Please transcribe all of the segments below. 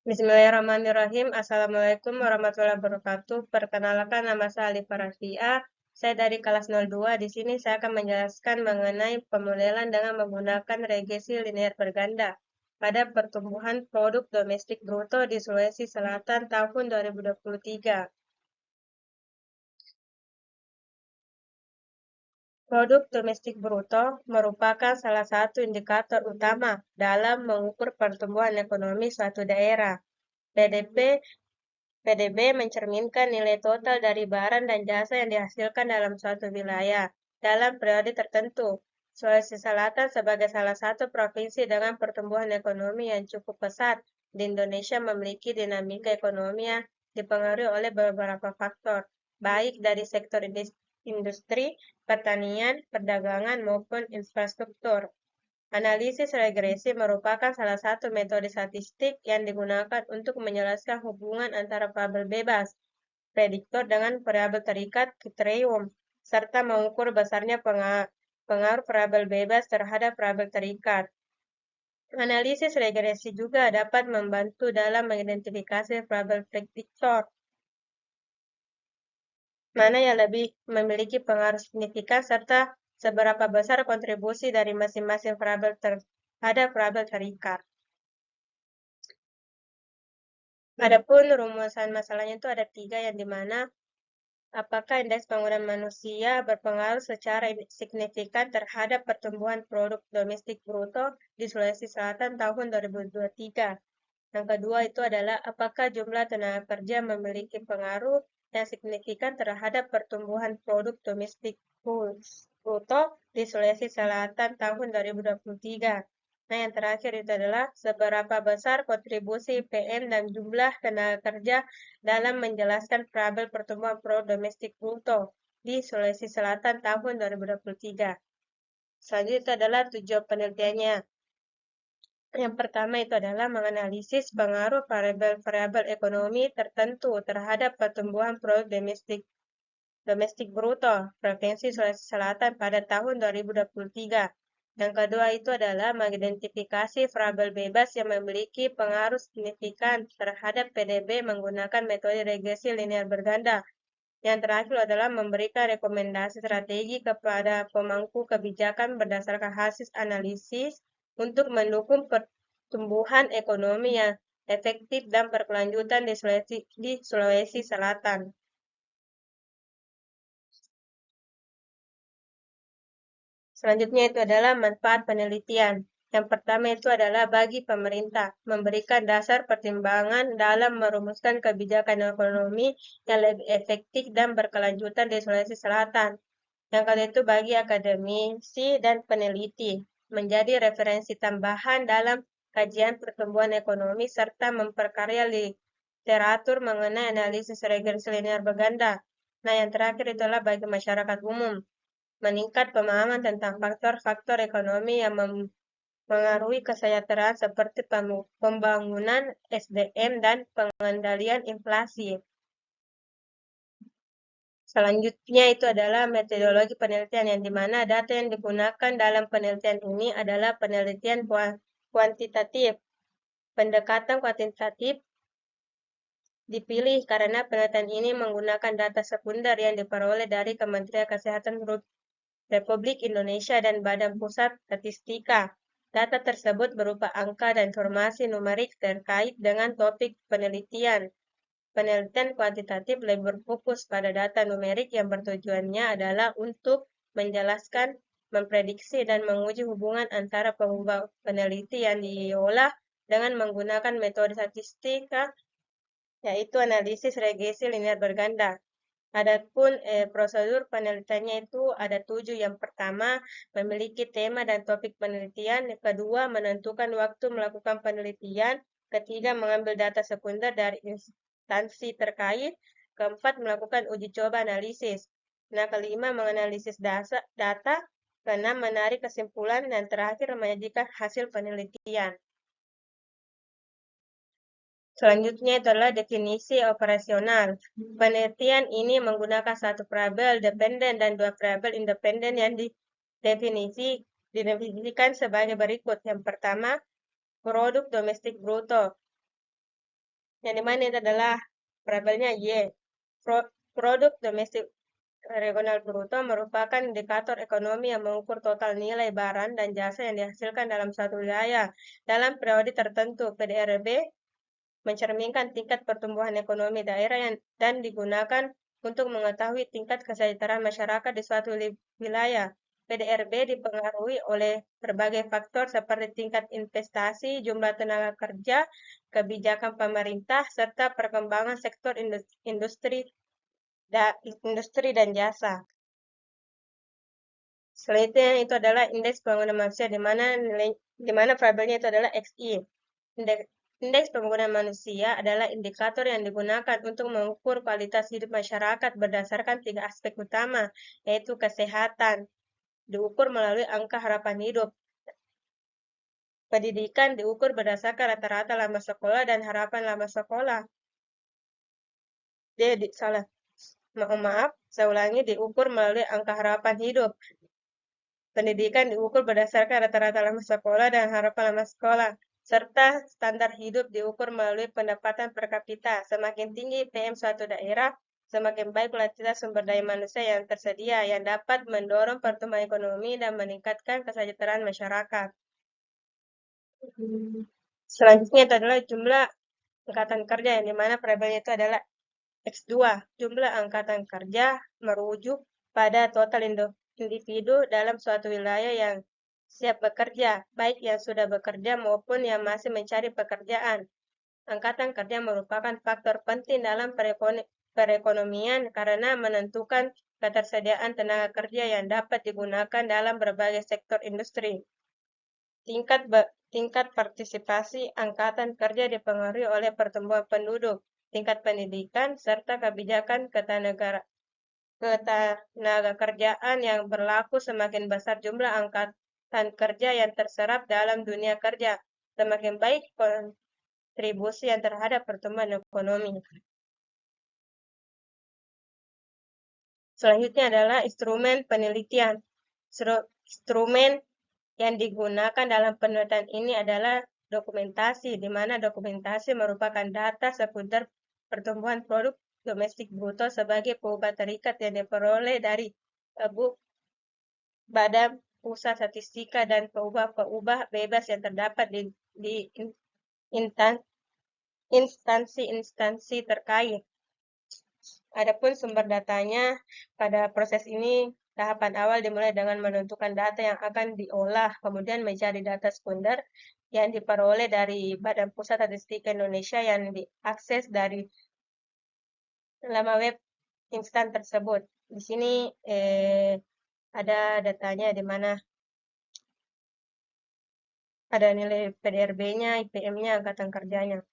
Bismillahirrahmanirrahim. Assalamualaikum warahmatullahi wabarakatuh. Perkenalkan, nama saya Alifah Rafia. Saya dari kelas 02. Di sini saya akan menjelaskan mengenai pemodelan dengan menggunakan regresi linear berganda pada pertumbuhan produk domestik bruto di Sulawesi Selatan tahun 2023. Produk domestik bruto merupakan salah satu indikator utama dalam mengukur pertumbuhan ekonomi suatu daerah. PDB mencerminkan nilai total dari barang dan jasa yang dihasilkan dalam suatu wilayah dalam periode tertentu. Sulawesi Selatan sebagai salah satu provinsi dengan pertumbuhan ekonomi yang cukup pesat di Indonesia memiliki dinamika ekonomi yang dipengaruhi oleh beberapa faktor, baik dari sektor industri, pertanian, perdagangan, maupun infrastruktur. Analisis regresi merupakan salah satu metode statistik yang digunakan untuk menjelaskan hubungan antara variabel bebas, prediktor dengan variabel terikat, kriterium, serta mengukur besarnya pengaruh variabel bebas terhadap variabel terikat. Analisis regresi juga dapat membantu dalam mengidentifikasi variabel prediktor, mana yang lebih memiliki pengaruh signifikan serta seberapa besar kontribusi dari masing-masing variabel terhadap variabel terikat. Adapun rumusan masalahnya itu ada 3, yang dimana apakah indeks pembangunan manusia berpengaruh secara signifikan terhadap pertumbuhan produk domestik bruto di Sulawesi Selatan tahun 2023. Yang kedua itu adalah apakah jumlah tenaga kerja memiliki pengaruh yang signifikan terhadap pertumbuhan produk domestik bruto di Sulawesi Selatan tahun 2023. Nah, yang terakhir itu adalah seberapa besar kontribusi PM dan jumlah tenaga kerja dalam menjelaskan variabel pertumbuhan produk domestik bruto di Sulawesi Selatan tahun 2023. Selanjutnya adalah tujuan penelitiannya. Yang pertama itu adalah menganalisis pengaruh variabel ekonomi tertentu terhadap pertumbuhan produk domestik bruto Provinsi Sulawesi Selatan pada tahun 2023. Yang kedua itu adalah mengidentifikasi variabel bebas yang memiliki pengaruh signifikan terhadap PDB menggunakan metode regresi linear berganda. Yang terakhir adalah memberikan rekomendasi strategi kepada pemangku kebijakan berdasarkan hasil analisis untuk mendukung pertumbuhan ekonomi yang efektif dan berkelanjutan di Sulawesi Selatan. Selanjutnya itu adalah manfaat penelitian. Yang pertama itu adalah bagi pemerintah, memberikan dasar pertimbangan dalam merumuskan kebijakan ekonomi yang lebih efektif dan berkelanjutan di Sulawesi Selatan. Yang kedua itu bagi akademisi dan peneliti, menjadi referensi tambahan dalam kajian pertumbuhan ekonomi serta memperkarya literatur mengenai analisis regresi linear berganda. Nah, yang terakhir itulah bagi masyarakat umum, meningkat pemahaman tentang faktor-faktor ekonomi yang mengaruhi kesejahteraan seperti pembangunan SDM dan pengendalian inflasi. Selanjutnya itu adalah metodologi penelitian, yang dimana data yang digunakan dalam penelitian ini adalah penelitian kuantitatif. Pendekatan kuantitatif dipilih karena penelitian ini menggunakan data sekunder yang diperoleh dari Kementerian Kesehatan Republik Indonesia dan Badan Pusat Statistika. Data tersebut berupa angka dan informasi numerik terkait dengan topik penelitian. Penelitian kuantitatif lebih berfokus pada data numerik yang bertujuannya adalah untuk menjelaskan, memprediksi, dan menguji hubungan antara peneliti yang diolah dengan menggunakan metode statistika, yaitu analisis regresi linear berganda. Adapun prosedur penelitiannya itu ada 7. Yang pertama, memiliki tema dan topik penelitian. Yang kedua, menentukan waktu melakukan penelitian. Ketiga, mengambil data sekunder dari instansi terkait. Keempat, melakukan uji coba analisis. Nah, kelima, menganalisis data. Keenam, menarik kesimpulan. Dan terakhir, menyajikan hasil penelitian. Selanjutnya adalah definisi operasional. Penelitian ini menggunakan satu variabel dependen dan 2 variabel independen yang didefinisikan sebagai berikut. Yang pertama, produk domestik bruto, yang dimana itu adalah variabelnya Y. Produk domestik regional bruto merupakan indikator ekonomi yang mengukur total nilai barang dan jasa yang dihasilkan dalam suatu wilayah dalam periode tertentu. PDRB mencerminkan tingkat pertumbuhan ekonomi daerah dan digunakan untuk mengetahui tingkat kesejahteraan masyarakat di suatu wilayah. PDRB dipengaruhi oleh berbagai faktor seperti tingkat investasi, jumlah tenaga kerja, kebijakan pemerintah, serta perkembangan sektor industri dan jasa. Selanjutnya itu adalah indeks pembangunan manusia, di mana variabelnya itu adalah XI. Indeks pembangunan manusia adalah indikator yang digunakan untuk mengukur kualitas hidup masyarakat berdasarkan 3 aspek utama, yaitu kesehatan, diukur melalui angka harapan hidup. Pendidikan diukur berdasarkan rata-rata lama sekolah dan harapan lama sekolah. Saya ulangi, diukur melalui angka harapan hidup. Pendidikan diukur berdasarkan rata-rata lama sekolah dan harapan lama sekolah, serta standar hidup diukur melalui pendapatan per kapita. Semakin tinggi PM suatu daerah, semakin baik kualitas sumber daya manusia yang tersedia, yang dapat mendorong pertumbuhan ekonomi dan meningkatkan kesejahteraan masyarakat. Selanjutnya itu adalah jumlah angkatan kerja, yang dimana variabelnya itu adalah X2. Jumlah angkatan kerja merujuk pada total individu dalam suatu wilayah yang siap bekerja, baik yang sudah bekerja maupun yang masih mencari pekerjaan. Angkatan kerja merupakan faktor penting dalam perekonomian karena menentukan ketersediaan tenaga kerja yang dapat digunakan dalam berbagai sektor industri. Tingkat partisipasi angkatan kerja dipengaruhi oleh pertumbuhan penduduk, tingkat pendidikan, serta kebijakan ketenagakerjaan yang berlaku. Semakin besar jumlah angkatan kerja yang terserap dalam dunia kerja, semakin baik kontribusi yang terhadap pertumbuhan ekonomi. Selanjutnya adalah instrumen penelitian. Instrumen yang digunakan dalam penelitian ini adalah dokumentasi, di mana dokumentasi merupakan data seputar pertumbuhan produk domestik bruto sebagai peubah terikat yang diperoleh dari Badan Pusat Statistika dan peubah bebas yang terdapat di instansi-instansi terkait. Adapun sumber datanya pada proses ini, tahapan awal dimulai dengan menentukan data yang akan diolah, kemudian menjadi data sekunder yang diperoleh dari Badan Pusat Statistika Indonesia yang diakses dari laman web instan tersebut. Di sini ada datanya di mana ada nilai PDRB-nya, IPM-nya, angkatan kerjanya.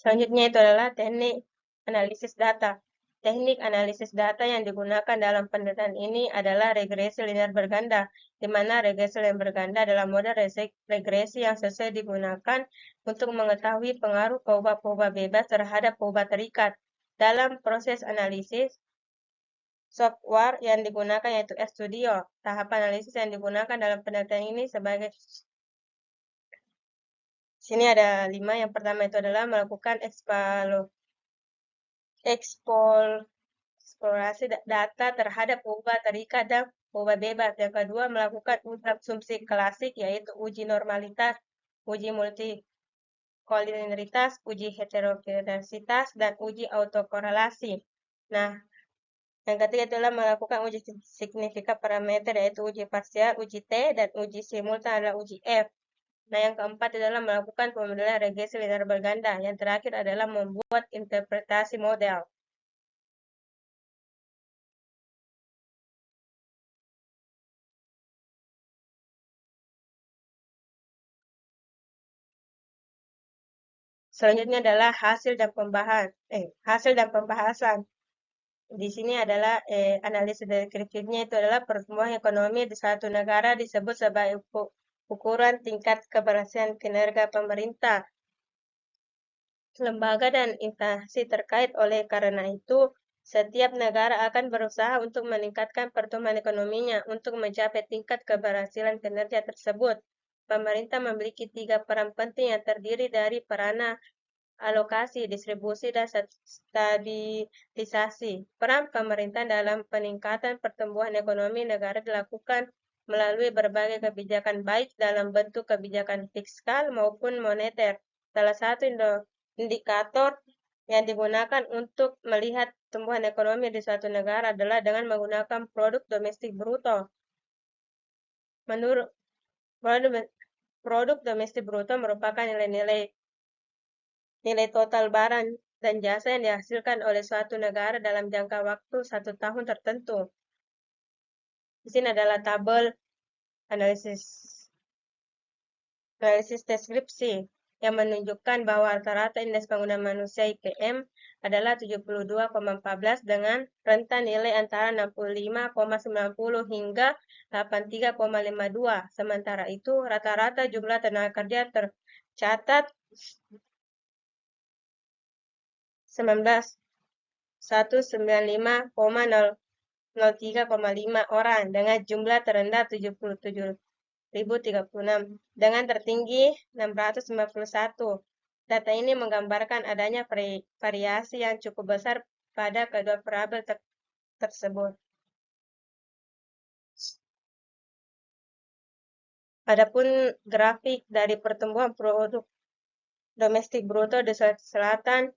Selanjutnya itu adalah teknik analisis data. Teknik analisis data yang digunakan dalam penelitian ini adalah regresi linear berganda, di mana regresi linear berganda adalah model regresi yang sesuai digunakan untuk mengetahui pengaruh peubah-peubah bebas terhadap peubah terikat. Dalam proses analisis, software yang digunakan yaitu RStudio. Tahap analisis yang digunakan dalam penelitian ini sebagai sini ada 5. Yang pertama itu adalah melakukan eksplorasi data terhadap peubah terikat dan peubah bebas. Yang kedua, melakukan asumsi klasik, yaitu uji normalitas, uji multikolinialitas, uji heterogenesitas, dan uji autokorelasi. Nah, yang ketiga adalah melakukan uji signifikan parameter, yaitu uji parsial, uji T, dan uji simultan adalah uji F. Nah, yang keempat adalah melakukan pemodelan regresi linear berganda. Yang terakhir adalah membuat interpretasi model. Selanjutnya adalah hasil dan pembahasan. Di sini adalah analisis deskriptifnya itu adalah pertumbuhan ekonomi di suatu negara disebut sebagai ukuran tingkat keberhasilan kinerja pemerintah, lembaga dan instansi terkait. Oleh karena itu, Setiap negara akan berusaha untuk meningkatkan pertumbuhan ekonominya untuk mencapai tingkat keberhasilan kinerja tersebut. Pemerintah memiliki 3 peran penting yang terdiri dari peranan alokasi, distribusi, dan stabilisasi. Peran pemerintah dalam peningkatan pertumbuhan ekonomi negara dilakukan melalui berbagai kebijakan baik dalam bentuk kebijakan fiskal maupun moneter. Salah satu indikator yang digunakan untuk melihat pertumbuhan ekonomi di suatu negara adalah dengan menggunakan produk domestik bruto. Menurut produk domestik bruto merupakan nilai total barang dan jasa yang dihasilkan oleh suatu negara dalam jangka waktu 1 tahun tertentu. Di sini adalah tabel analisis deskripsi yang menunjukkan bahwa rata-rata indeks pembangunan manusia IPM adalah 72,14 dengan rentan nilai antara 65,90 hingga 83,52. Sementara itu, rata-rata jumlah tenaga kerja tercatat 195,03,5 orang dengan jumlah terendah 77.036 dengan tertinggi 651. Data ini menggambarkan adanya variasi yang cukup besar pada kedua variabel tersebut. Adapun grafik dari pertumbuhan produk domestik bruto di Sulawesi Selatan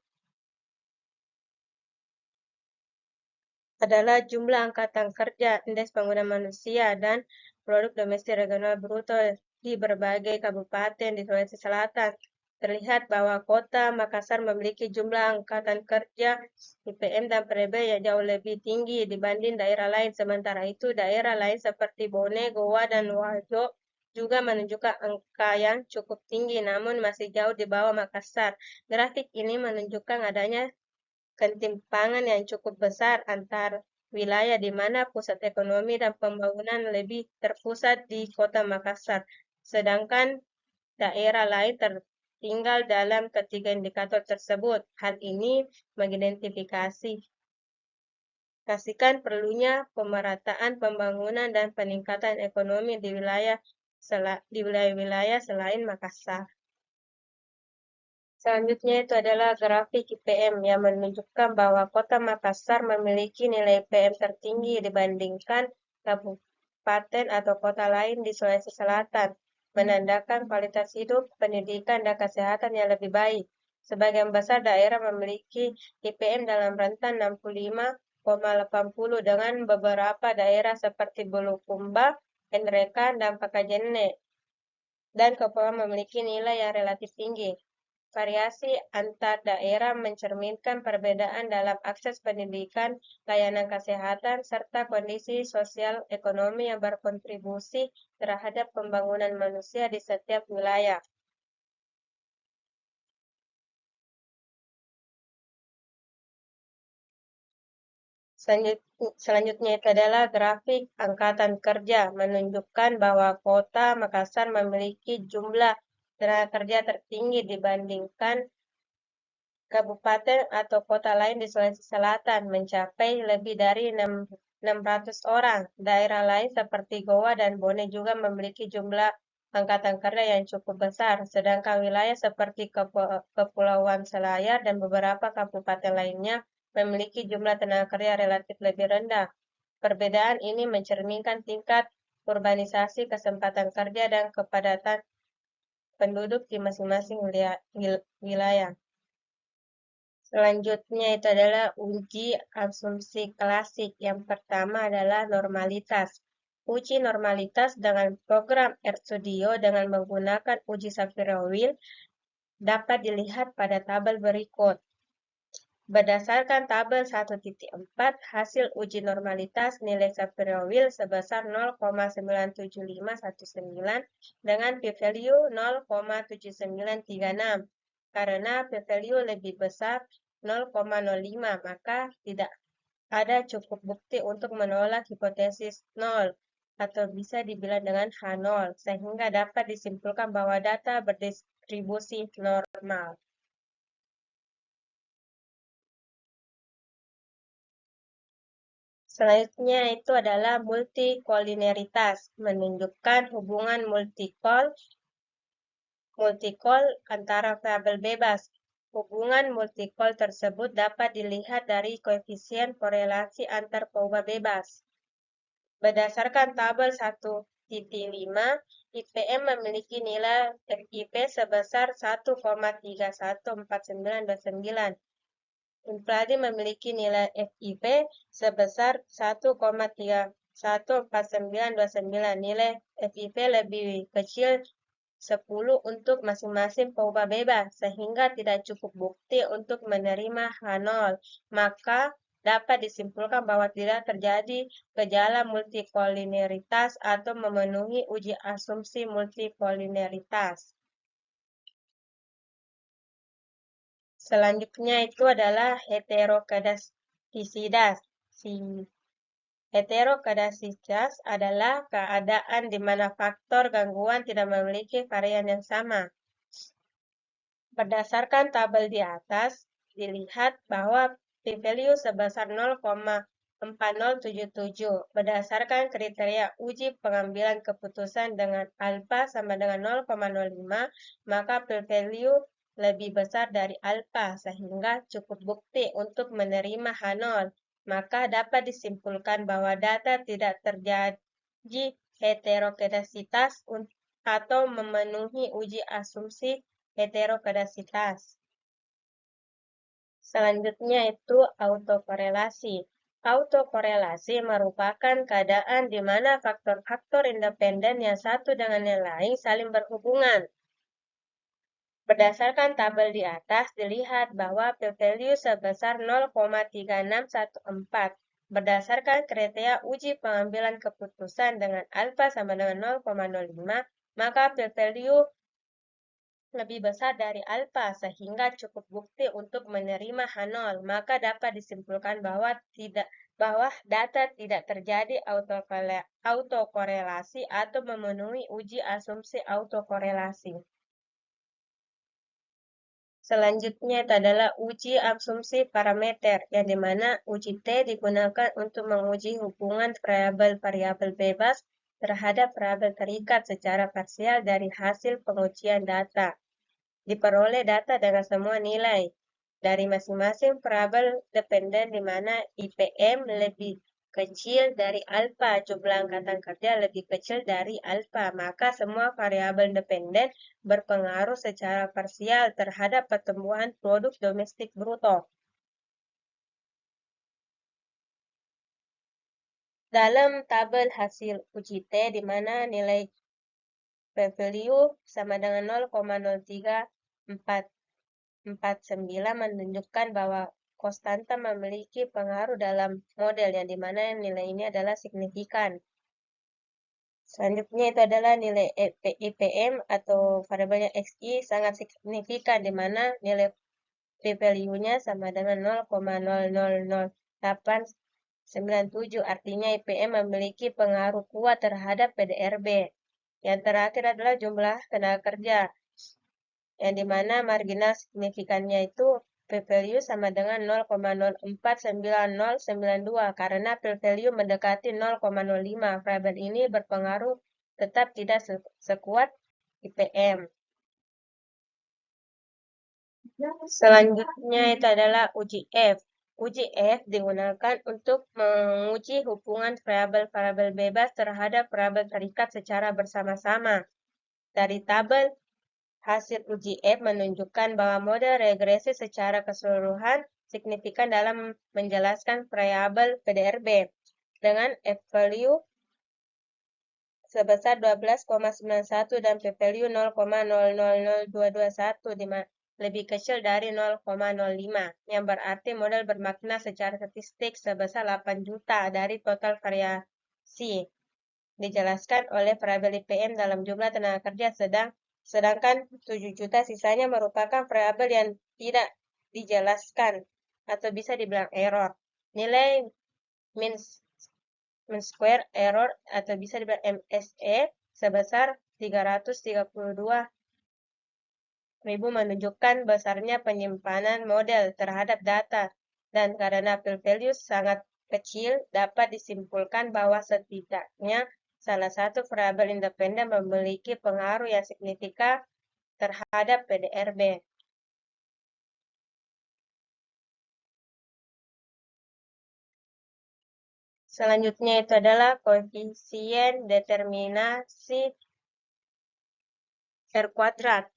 adalah jumlah angkatan kerja, indeks pembangunan manusia, dan produk domestik regional bruto di berbagai kabupaten di Sulawesi Selatan. Terlihat bahwa kota Makassar memiliki jumlah angkatan kerja IPM dan PDB yang jauh lebih tinggi dibanding daerah lain. Sementara itu, daerah lain seperti Bone, Goa, dan Wajo juga menunjukkan angka yang cukup tinggi, namun masih jauh di bawah Makassar. Grafik ini menunjukkan adanya ketimpangan yang cukup besar antar wilayah di mana pusat ekonomi dan pembangunan lebih terpusat di kota Makassar, sedangkan daerah lain tertinggal dalam ketiga indikator tersebut. Hal ini mengidentifikasikan perlunya pemerataan pembangunan dan peningkatan ekonomi di wilayah-wilayah selain Makassar. Selanjutnya itu adalah grafik IPM yang menunjukkan bahwa kota Makassar memiliki nilai IPM tertinggi dibandingkan kabupaten atau kota lain di Sulawesi Selatan, menandakan kualitas hidup, pendidikan, dan kesehatan yang lebih baik. Sebagian besar daerah memiliki IPM dalam rentan 65,80 dengan beberapa daerah seperti Bulukumba, Enrekan, dan Pakajene dan Kepulauan memiliki nilai yang relatif tinggi. Variasi antar daerah mencerminkan perbedaan dalam akses pendidikan, layanan kesehatan, serta kondisi sosial ekonomi yang berkontribusi terhadap pembangunan manusia di setiap wilayah. Selanjutnya itu adalah grafik angkatan kerja, menunjukkan bahwa kota Makassar memiliki jumlah tenaga kerja tertinggi dibandingkan kabupaten atau kota lain di Sulawesi Selatan, mencapai lebih dari 600 orang. Daerah lain seperti Goa dan Bone juga memiliki jumlah angkatan kerja yang cukup besar, sedangkan wilayah seperti Kepulauan Selayar dan beberapa kabupaten lainnya memiliki jumlah tenaga kerja relatif lebih rendah. Perbedaan ini mencerminkan tingkat urbanisasi, kesempatan kerja, dan kepadatan penduduk di masing-masing wilayah. Selanjutnya itu adalah uji asumsi klasik. Yang pertama adalah normalitas. Uji normalitas dengan program RStudio dengan menggunakan uji Shapiro-Wilk dapat dilihat pada tabel berikut. Berdasarkan tabel 1.4, hasil uji normalitas nilai Shapiro-Wilk sebesar 0,97519 dengan p-value 0,7936. Karena p-value lebih besar 0,05, maka tidak ada cukup bukti untuk menolak hipotesis 0, atau bisa dibilang dengan H0, sehingga dapat disimpulkan bahwa data berdistribusi normal. Selanjutnya itu adalah multikolineritas, menunjukkan hubungan multikol antara variabel bebas. Hubungan multikol tersebut dapat dilihat dari koefisien korelasi antar perubahan bebas. Berdasarkan tabel 1.5, IPM memiliki nilai FIP sebesar 1,314929. Infladi memiliki nilai FIP sebesar 1,314929. Nilai FIP lebih kecil 10 untuk masing-masing perubahan bebas, sehingga tidak cukup bukti untuk menerima H0. Maka dapat disimpulkan bahwa tidak terjadi gejala multikolineritas atau memenuhi uji asumsi multikolineritas. Selanjutnya itu adalah heterokedastisitas. Heterokedastisitas adalah keadaan di mana faktor gangguan tidak memiliki varian yang sama. Berdasarkan tabel di atas, dilihat bahwa p-value sebesar 0,4077 berdasarkan kriteria uji pengambilan keputusan dengan alfa sama dengan 0,05, maka p-value lebih besar dari alfa sehingga cukup bukti untuk menerima H0. Maka dapat disimpulkan bahwa data tidak terjadi heterokedasitas atau memenuhi uji asumsi heterokedasitas. Selanjutnya itu autokorelasi. Autokorelasi merupakan keadaan di mana faktor-faktor independen yang satu dengan yang lain saling berhubungan. Berdasarkan tabel di atas, dilihat bahwa p-value sebesar 0,3614 berdasarkan kriteria uji pengambilan keputusan dengan alfa sama dengan 0,05, maka p-value lebih besar dari alfa sehingga cukup bukti untuk menerima H0, maka dapat disimpulkan bahwa data tidak terjadi autokorelasi atau memenuhi uji asumsi autokorelasi. Selanjutnya itu adalah uji asumsi parameter, yang dimana uji T digunakan untuk menguji hubungan variabel bebas terhadap variabel terikat secara parsial dari hasil pengujian data. Diperoleh data dengan semua nilai dari masing-masing variabel dependen di mana IPM lebih kecil dari alfa, jumlah angkatan kerja lebih kecil dari alfa, maka semua variabel dependen berpengaruh secara parsial terhadap pertumbuhan produk domestik bruto. Dalam tabel hasil uji T di mana nilai p-value sama dengan 0,0349 menunjukkan bahwa konstanta memiliki pengaruh dalam model yang dimana nilai ini adalah signifikan. Selanjutnya itu adalah nilai IPM atau variabelnya XI sangat signifikan di mana nilai p-value-nya sama dengan 0,0000897. Artinya IPM memiliki pengaruh kuat terhadap PDRB. Yang terakhir adalah jumlah tenaga kerja, yang dimana marginal signifikannya itu p-value sama dengan 0,049092 karena p-value mendekati 0,05. Variabel ini berpengaruh tetap tidak sekuat IPM. Selanjutnya itu adalah uji F. Uji F digunakan untuk menguji hubungan variabel-variabel bebas terhadap variabel terikat secara bersama-sama. Dari tabel hasil uji F menunjukkan bahwa model regresi secara keseluruhan signifikan dalam menjelaskan variabel PDRB dengan F-value sebesar 12,91 dan p-value 0,000221 lebih kecil dari 0,05, yang berarti model bermakna secara statistik sebesar 8 juta dari total variasi dijelaskan oleh variabel IPM dalam jumlah tenaga kerja, sedangkan 7 juta sisanya merupakan variabel yang tidak dijelaskan atau bisa dibilang error. Nilai mean square error atau bisa dibilang MSE sebesar 332.000 menunjukkan besarnya penyimpanan model terhadap data, dan karena p-value sangat kecil, dapat disimpulkan bahwa setidaknya salah satu variabel independen memiliki pengaruh yang signifikan terhadap PDRB. Selanjutnya itu adalah koefisien determinasi R kuadrat.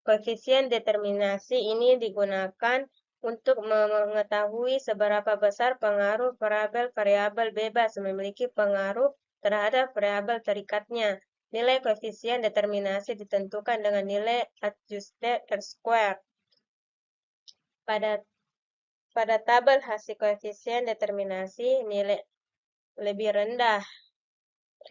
Koefisien determinasi ini digunakan untuk mengetahui seberapa besar pengaruh variabel bebas memiliki pengaruh terhadap variabel terikatnya. Nilai koefisien determinasi ditentukan dengan nilai adjusted R-square. Pada tabel hasil koefisien determinasi, nilai lebih rendah,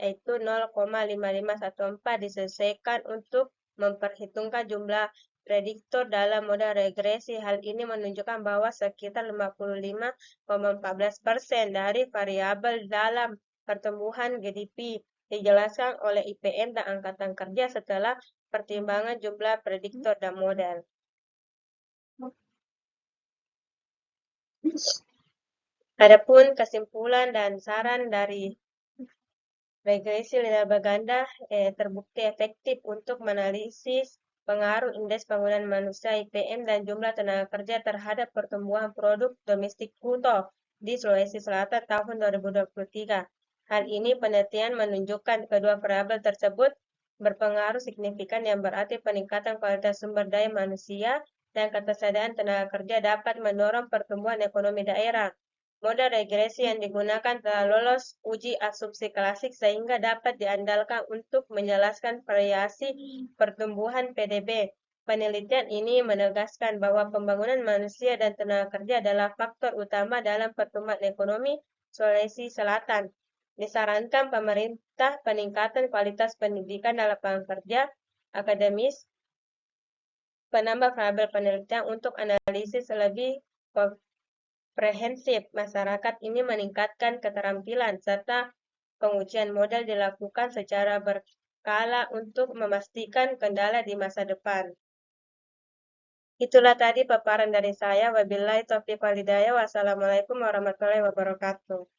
yaitu 0,5514, disesuaikan untuk memperhitungkan jumlah prediktor dalam model regresi. Hal ini menunjukkan bahwa sekitar 55,14% dari variabel dalam pertumbuhan GDP dijelaskan oleh IPM dan Angkatan Kerja setelah pertimbangan jumlah prediktor dan model. Adapun kesimpulan dan saran dari regresi linear berganda terbukti efektif untuk menganalisis pengaruh indeks pembangunan manusia IPM dan jumlah tenaga kerja terhadap pertumbuhan produk domestik bruto di Sulawesi Selatan tahun 2023. Hal ini penelitian menunjukkan kedua variabel tersebut berpengaruh signifikan, yang berarti peningkatan kualitas sumber daya manusia dan ketersediaan tenaga kerja dapat mendorong pertumbuhan ekonomi daerah. Model regresi yang digunakan telah lolos uji asumsi klasik sehingga dapat diandalkan untuk menjelaskan variasi pertumbuhan PDB. Penelitian ini menegaskan bahwa pembangunan manusia dan tenaga kerja adalah faktor utama dalam pertumbuhan ekonomi Sulawesi Selatan. Disarankan pemerintah peningkatan kualitas pendidikan dan lapangan kerja akademis, penambah variabel penelitian untuk analisis lebih komprehensif masyarakat ini meningkatkan keterampilan, serta pengujian model dilakukan secara berkala untuk memastikan kendala di masa depan. Itulah tadi paparan dari saya. Wabillahi taufiq wal hidayah. Wassalamualaikum warahmatullahi wabarakatuh.